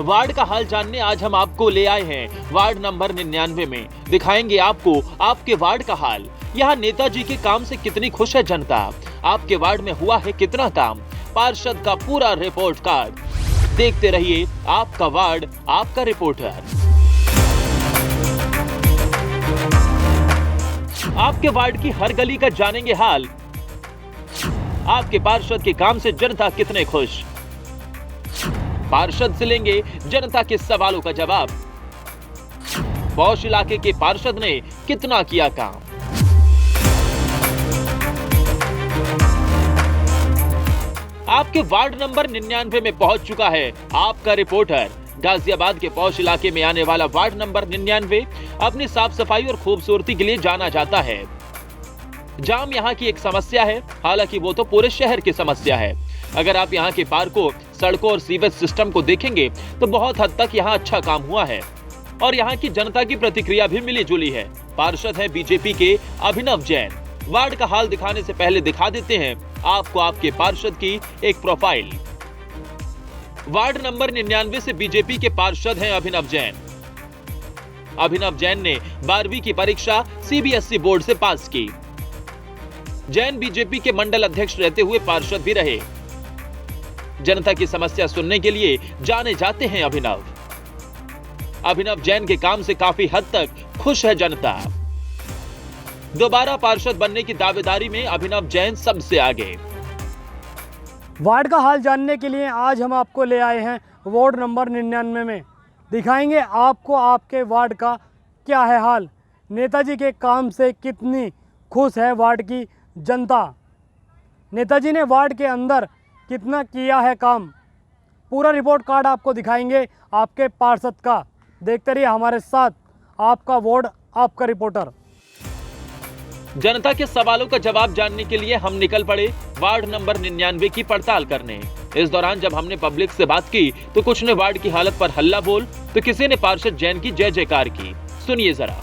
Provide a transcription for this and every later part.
Ward का हाल जानने आज हम आपको ले आए हैं वार्ड नंबर 99 में। दिखाएंगे आपको आपके वार्ड का हाल। यहाँ नेताजी के काम से कितनी खुश है जनता, आपके वार्ड में हुआ है कितना काम, पार्षद का पूरा रिपोर्ट कार्ड। देखते रहिए आपका वार्ड आपका रिपोर्टर। आपके वार्ड की हर गली का जानेंगे हाल। आपके पार्षद के काम से जनता कितने खुश, पार्षद से लेंगे जनता के सवालों का जवाब। पौष इलाके के पार्षद ने कितना किया काम। आपके वार्ड नंबर 99 में पहुंच चुका है आपका रिपोर्टर। गाजियाबाद के पौष इलाके में आने वाला वार्ड नंबर 99 अपनी साफ सफाई और खूबसूरती के लिए जाना जाता है। जाम यहाँ की एक समस्या है, हालांकि वो तो पूरे शहर की समस्या है। अगर आप यहाँ के पार्कों, सड़कों और सीवेज सिस्टम को देखेंगे तो बहुत हद तक यहाँ अच्छा काम हुआ है और यहाँ की जनता की प्रतिक्रिया भी मिली जुली है। पार्षद है बीजेपी के अभिनव जैन। वार्ड का हाल दिखाने से पहले दिखा देते हैं आपको आपके पार्षद की एक प्रोफाइल। वार्ड नंबर 99 से बीजेपी के पार्षद हैं अभिनव जैन। अभिनव जैन ने 12वीं की परीक्षा सीबीएसई बोर्ड से पास की। जैन बीजेपी के मंडल अध्यक्ष रहते हुए पार्षद भी रहे। जनता की समस्या सुनने के लिए जाने जाते हैं अभिनव। अभिनव जैन के काम से काफी हद तक खुश है जनता। दोबारा पार्षद बनने की दावेदारी में अभिनव जैन सबसे आगे। वार्ड का हाल जानने के लिए आज हम आपको ले आए हैं वार्ड नंबर 99 में। दिखाएंगे आपको आपके वार्ड का क्या है हाल, नेताजी के काम से कितनी खुश है वार्ड की जनता, नेताजी ने वार्ड के अंदर कितना किया है काम। पूरा रिपोर्ट कार्ड आपको दिखाएंगे आपके पार्षद का। देखते रहिए हमारे साथ, आपका वार्ड आपका रिपोर्टर। जनता के सवालों का जवाब जानने के लिए हम निकल पड़े वार्ड नंबर 99 की पड़ताल करने। इस दौरान जब हमने पब्लिक से बात की तो कुछ ने वार्ड की हालत पर हल्ला बोल तो किसी ने पार्षद जैन की जय जयकार की। सुनिए जरा।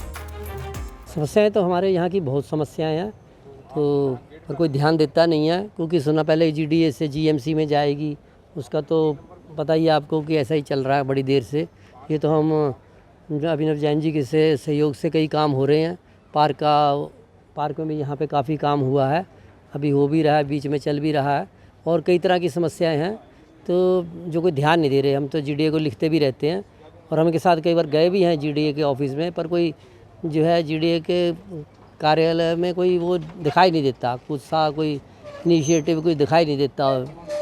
समस्याएं तो हमारे यहाँ की बहुत समस्याएं हैं, तो पर कोई ध्यान देता नहीं है, क्योंकि सुना पहले जीडीए से जीएमसी में जाएगी, उसका तो पता ही आपको कि ऐसा ही चल रहा है बड़ी देर से। ये तो हम अभिनव जैन जी के सहयोग से कई काम हो रहे हैं। पार्क में यहाँ पे काफ़ी काम हुआ है, अभी हो भी रहा है, बीच में चल भी रहा है, और कई तरह की समस्याएं हैं तो जो कोई ध्यान नहीं दे रहे। हम तो जीडीए को लिखते भी रहते हैं और हम के साथ कई बार गए भी हैं जीडीए के ऑफिस में, पर कोई जो है जीडीए के कार्यालय में कोई वो दिखाई नहीं देता, कुछ सा कोई इनिशिएटिव कोई दिखाई नहीं देता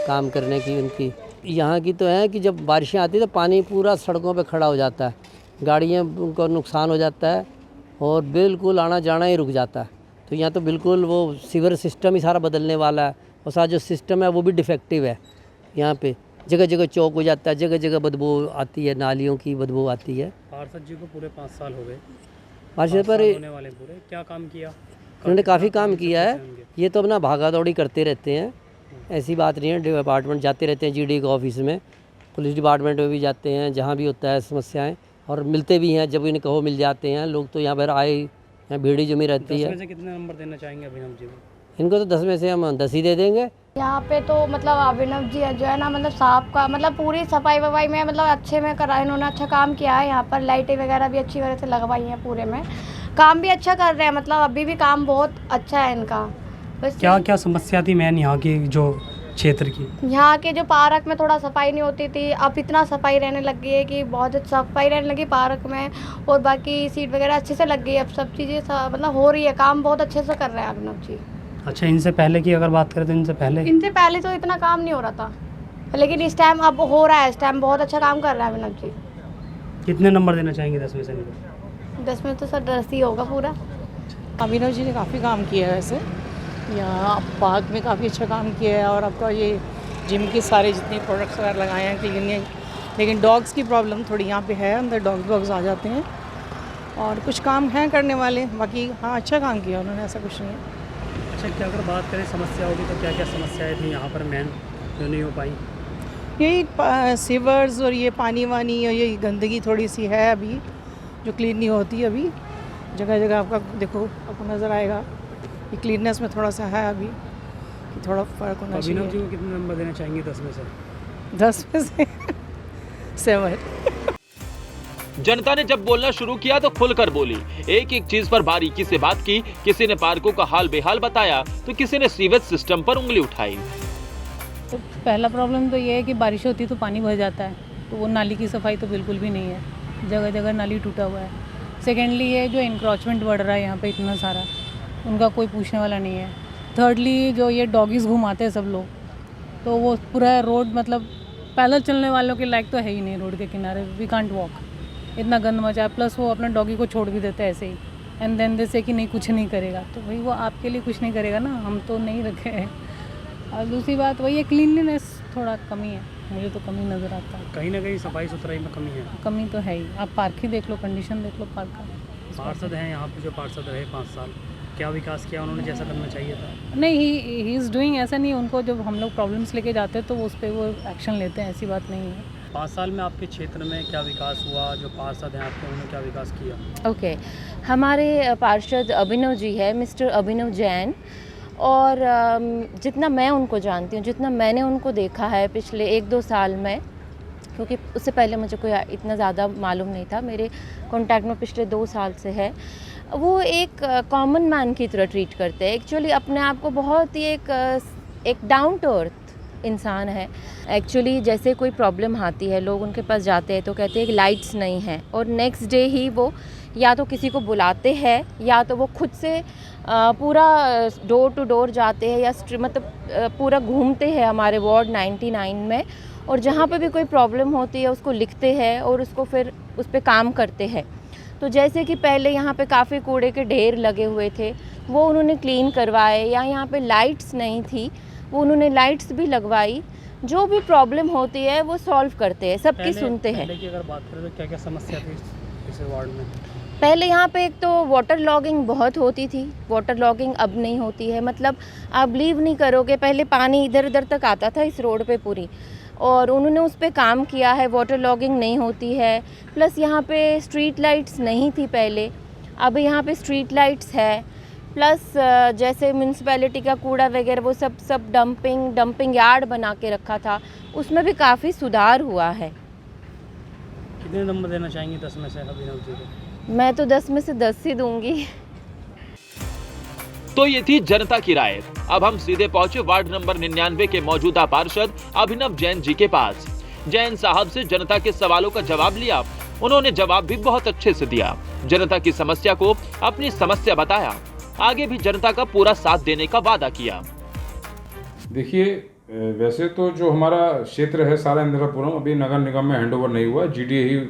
काम करने की उनकी। यहाँ की तो है कि जब बारिशें आती है तो पानी पूरा सड़कों पे खड़ा हो जाता है, गाड़ियों को नुकसान हो जाता है और बिल्कुल आना जाना ही रुक जाता है। तो यहाँ तो बिल्कुल वो सीवर सिस्टम ही सारा बदलने वाला है, और सारा जो सिस्टम है वो भी डिफेक्टिव है। यहाँ पे जगह जगह चौक हो जाता है, जगह जगह बदबू आती है, नालियों की बदबू आती है। पार्षद जी को पूरे 5 साल हो गए, पार्षद पर होने वाले पूरे क्या काम किया उन्होंने, काफ़ी काम किया है। ये तो अपना भागा दौड़ी करते रहते हैं, ऐसी बात नहीं है। डिपार्टमेंट जाते रहते हैं, जीडी के ऑफिस में, पुलिस डिपार्टमेंट में भी जाते हैं, जहाँ भी होता है समस्याएं, और मिलते भी हैं, जब इन्हें कहो मिल जाते हैं लोग। तो यहाँ पर आए, यहाँ भीड़ जमी रहती है। 10 में से कितने नंबर देना चाहेंगे अभिनव जी को? इनको तो 10 में से हम 10 ही दे देंगे। यहाँ पे तो मतलब अभिनव जी जो है ना, मतलब साफ का मतलब पूरी सफाई वफाई में मतलब अच्छे में करा, इन्होंने अच्छा काम किया है। यहाँ पर लाइटें वगैरह भी अच्छी तरह से लगवाई हैं, पूरे में काम भी अच्छा कर रहे हैं, मतलब अभी भी काम बहुत अच्छा है इनका। बस क्या क्या समस्या थी मैन यहाँ की जो क्षेत्र की? यहाँ के जो पार्क में थोड़ा सफाई नहीं होती थी, अब इतना सफाई रहने लग गई है कि बहुत सफाई रहने लगी पार्क में, और बाकी सीट वगैरह अच्छे से लग गई है। अब सब चीज़ें मतलब हो रही है, काम बहुत अच्छे से कर रहे हैं अभिनव जी। अच्छा, इनसे पहले की अगर बात करें तो इनसे पहले तो इतना काम नहीं हो रहा था, लेकिन इस टाइम अब हो रहा है। इस टाइम बहुत अच्छा काम कर रहा है अभिनव जी। कितने नंबर देना चाहेंगे 10 में से? 10 में तो सर 10 ही होगा पूरा। अभिनव जी ने काफ़ी काम किया है वैसे, यहाँ पार्क में काफ़ी अच्छा काम किया है, और आपका ये जिम के सारे जितने प्रोडक्ट्स वगैरह लगाए हैं क्लीनिंग। लेकिन डॉग्स की प्रॉब्लम थोड़ी यहाँ पे है, अंदर डॉग्स आ जाते हैं, और कुछ काम हैं करने वाले। बाकी हाँ, अच्छा काम किया उन्होंने, ऐसा कुछ नहीं है। अच्छा, क्या अगर बात करें समस्या होगी तो क्या क्या समस्याएं थी यहाँ पर मेन जो नहीं हो पाई? यही सीवर्स और ये पानी वानी और ये गंदगी थोड़ी सी है अभी, जो क्लीन नहीं होती अभी। जगह जगह आपका देखो, आपको नज़र आएगा ये क्लीननेस में थोड़ा सा है अभी, कि थोड़ा फ़र्क होना चाहिए। अभिनव जी को कितने नंबर देना चाहेंगे 10 में से? 10 में से 7। जनता ने जब बोलना शुरू किया तो खुलकर बोली, एक एक चीज पर बारीकी से बात की। किसी ने पार्कों का हाल बेहाल बताया तो किसी ने सीवेज सिस्टम पर उंगली उठाई। तो पहला प्रॉब्लम तो ये है कि बारिश होती है तो पानी भर जाता है, तो वो नाली की सफाई तो बिल्कुल भी नहीं है, जगह जगह नाली टूटा हुआ है। सेकेंडली ये जो इंक्रोचमेंट बढ़ रहा है यहाँ पे इतना सारा, उनका कोई पूछने वाला नहीं है। थर्डली जो ये डॉगीज़ घुमाते हैं सब लोग, तो वो पूरा रोड मतलब पैदल चलने वालों के लायक तो है ही नहीं रोड के किनारे, वी कांट वॉक, इतना गंद मचा है। प्लस वो अपने डॉगी को छोड़ भी देते हैं ऐसे ही, एंड देन दे से कि नहीं कुछ नहीं करेगा, तो भाई वो आपके लिए कुछ नहीं करेगा ना, हम तो नहीं रखे हैं। और दूसरी बात वही है, क्लीनलीनेस थोड़ा कमी है, मुझे तो कमी नज़र आता है। कहीं ना कहीं सफाई सुथराई में कमी है। कमी तो है ही, आप पार्क ही देख लो, कंडीशन देख लो पार्क का। पार्षद हैं यहाँ पे, जो पार्षद रहे 5 साल, क्या विकास किया उन्होंने जैसा करना चाहिए था? नहीं, ही इज़ डूइंग, ऐसा नहीं, उनको जब हम लोग प्रॉब्लम्स लेके जाते हैं तो उस पर वो एक्शन लेते हैं, ऐसी बात नहीं है। 5 साल में आपके क्षेत्र में क्या विकास हुआ? जो पार्षद हैं आपके, उन्होंने क्या विकास किया? ओके, हमारे पार्षद अभिनव जी है, मिस्टर अभिनव जैन, और जितना मैं उनको जानती हूँ, जितना मैंने उनको देखा है पिछले 1-2 साल में, क्योंकि उससे पहले मुझे कोई इतना ज़्यादा मालूम नहीं था, मेरे कॉन्टैक्ट में पिछले 2 साल से है, वो एक कॉमन मैन की तरह ट्रीट करते हैं। एक्चुअली अपने आप को बहुत ही एक डाउन टू अर्थ इंसान है। एक्चुअली जैसे कोई प्रॉब्लम आती है, लोग उनके पास जाते हैं तो कहते हैं कि लाइट्स नहीं हैं, और नेक्स्ट डे ही वो या तो किसी को बुलाते हैं या तो वो खुद से पूरा डोर टू डोर जाते हैं, या मतलब पूरा घूमते हैं हमारे वार्ड 99 में, और जहाँ पे भी कोई प्रॉब्लम होती है उसको लिखते हैं और उसको फिर उस पर काम करते हैं। तो जैसे कि पहले यहाँ पे काफ़ी कूड़े के ढेर लगे हुए थे, वो उन्होंने क्लीन करवाए, या यहाँ पे लाइट्स नहीं थी, वो उन्होंने लाइट्स भी लगवाई। जो भी प्रॉब्लम होती है वो सॉल्व करते हैं, सबकी सुनते हैं। पहले की अगर बात करें तो क्या क्या समस्या थी इस वार्ड में? पहले यहाँ पे एक तो वाटर लॉगिंग बहुत होती थी, वाटर लॉगिंग अब नहीं होती है। मतलब आप बिलीव नहीं करोगे, पहले पानी इधर उधर तक आता था इस रोड पे पूरी, और उन्होंने उस पर काम किया है, वाटर लॉगिंग नहीं होती है। प्लस यहाँ पे स्ट्रीट लाइट्स नहीं थी पहले, अब यहाँ पे स्ट्रीट लाइट्स है। प्लस जैसे म्यूनसिपैलिटी का कूड़ा वगैरह वो सब डंपिंग यार्ड बना के रखा था, उसमें भी काफ़ी सुधार हुआ है। कितने नंबर देना चाहेंगे 10 में से अभिनव जी को? मैं तो 10 में से 10 ही दूंगी। तो ये थी जनता की राय। अब हम सीधे पहुंचे वार्ड नंबर 99 के मौजूदा पार्षद अभिनव जैन जी के पास। जैन साहब से जनता के सवालों का जवाब लिया। उन्होंने जवाब भी बहुत अच्छे से दिया। जनता की समस्या को अपनी समस्या बताया, आगे भी जनता का पूरा साथ देने का वादा किया। देखिए, वैसे तो जो हमारा क्षेत्र है सारा इंदिरापुरम अभी नगर निगम में हैंडओवर नहीं हुआ है, जीडीए ही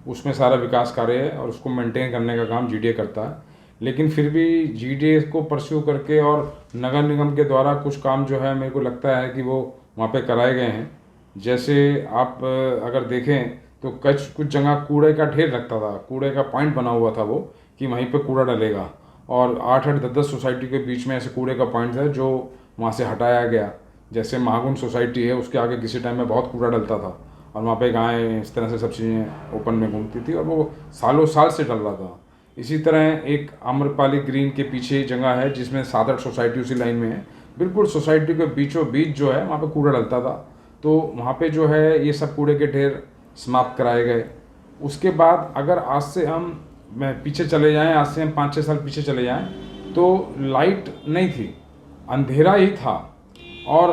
उसमें सारा विकास कार्य है और उसको मेंटेन करने का काम जीडीए करता है। लेकिन फिर भी जीडीए को परस्यू करके और नगर निगम के द्वारा कुछ काम जो है मेरे को लगता है कि वो वहाँ पे कराए गए हैं। जैसे आप अगर देखें तो कुछ जगह कूड़े का ढेर लगता था, कूड़े का पॉइंट बना हुआ था वो कि वहीं पे कूड़ा डलेगा, और 8-8, 10-10 सोसाइटी के बीच में ऐसे कूड़े का पॉइंट है जो वहाँ से हटाया गया। जैसे महागुण सोसाइटी है, उसके आगे किसी टाइम में बहुत कूड़ा डलता था और वहाँ पे गायें इस तरह से सब चीज़ें ओपन में घूमती थी और वो सालों साल से डल रहा था। इसी तरह एक आम्रपाली ग्रीन के पीछे जगह है जिसमें 7-8 सोसाइटी उसी लाइन में है, बिल्कुल सोसाइटी के बीचों बीच जो है वहाँ पे कूड़ा डलता था। तो वहाँ पे जो है ये सब कूड़े के ढेर समाप्त कराए गए। उसके बाद अगर आज से हम पीछे चले जाएं, आज से हम 5-6 साल पीछे चले जाएं तो लाइट नहीं थी, अंधेरा ही था। और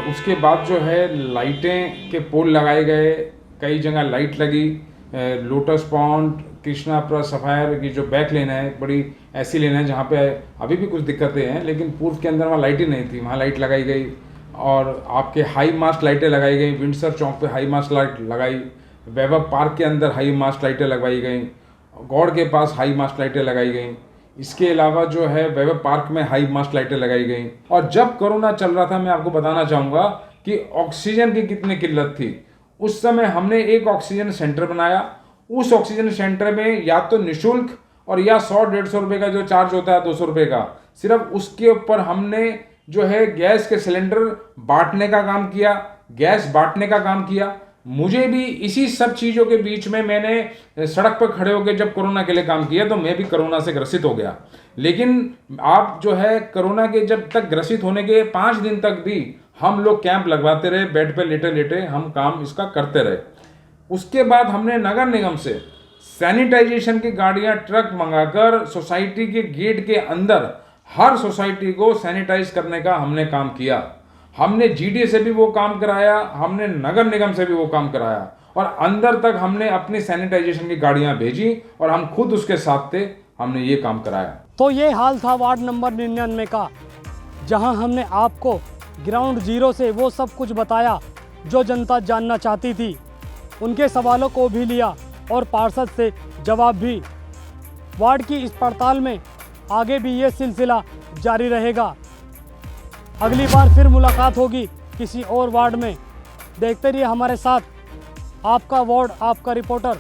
उसके बाद जो है लाइटें के पोल लगाए गए, कई जगह लाइट लगी। लोटस पॉन्ड, कृष्णापुरा सफायर की जो बैक लेन है, बड़ी ऐसी लेन है जहाँ पे अभी भी कुछ दिक्कतें हैं, लेकिन पूर्व के अंदर वहाँ लाइट ही नहीं थी, वहाँ लाइट लगाई गई। और आपके हाई मास्ट लाइटें लगाई गई, विंडसर चौक पे हाई मास्ट लाइट लगाई, वैभव पार्क के अंदर हाई मास्ट लाइटें लगवाई गई, गौड़ के पास हाई मास्ट लाइटें लगाई गई। इसके अलावा जो है वैभव पार्क में हाई मास्ट लाइटें लगाई गई। और जब कोरोना चल रहा था, मैं आपको बताना चाहूँगा कि ऑक्सीजन की कितनी किल्लत थी। उस समय हमने एक ऑक्सीजन सेंटर बनाया। उस ऑक्सीजन सेंटर में या तो निःशुल्क और या 100-150 रुपये का जो चार्ज होता है 200 रुपये का, सिर्फ उसके ऊपर हमने जो है गैस के सिलेंडर बांटने का काम किया, गैस बांटने का काम किया। मुझे भी इसी सब चीज़ों के बीच में मैंने सड़क पर खड़े होकर जब कोरोना के लिए काम किया तो मैं भी कोरोना से ग्रसित हो गया। लेकिन आप जो है कोरोना के जब तक ग्रसित होने के 5 दिन तक भी हम लोग कैंप लगवाते रहे, बेड पे लेटे लेटे हम काम इसका करते रहे। उसके बाद हमने नगर निगम से सैनिटाइजेशन की गाड़ियां, ट्रक मंगाकर सोसाइटी के गेट के अंदर हर सोसाइटी को सैनिटाइज करने का हमने काम किया। हमने जीडीए से भी वो काम कराया, हमने नगर निगम से भी वो काम कराया और अंदर तक हमने अपनी सैनिटाइजेशन की गाड़ियां भेजी और हम खुद उसके साथ थे, हमने ये काम कराया। तो ये हाल था वार्ड नंबर 99 का, जहां हमने आपको ग्राउंड जीरो से वो सब कुछ बताया जो जनता जानना चाहती थी। उनके सवालों को भी लिया और पार्षद से जवाब भी। वार्ड की इस पड़ताल में आगे भी ये सिलसिला जारी रहेगा। अगली बार फिर मुलाकात होगी किसी और वार्ड में। देखते रहिए हमारे साथ, आपका वार्ड, आपका रिपोर्टर।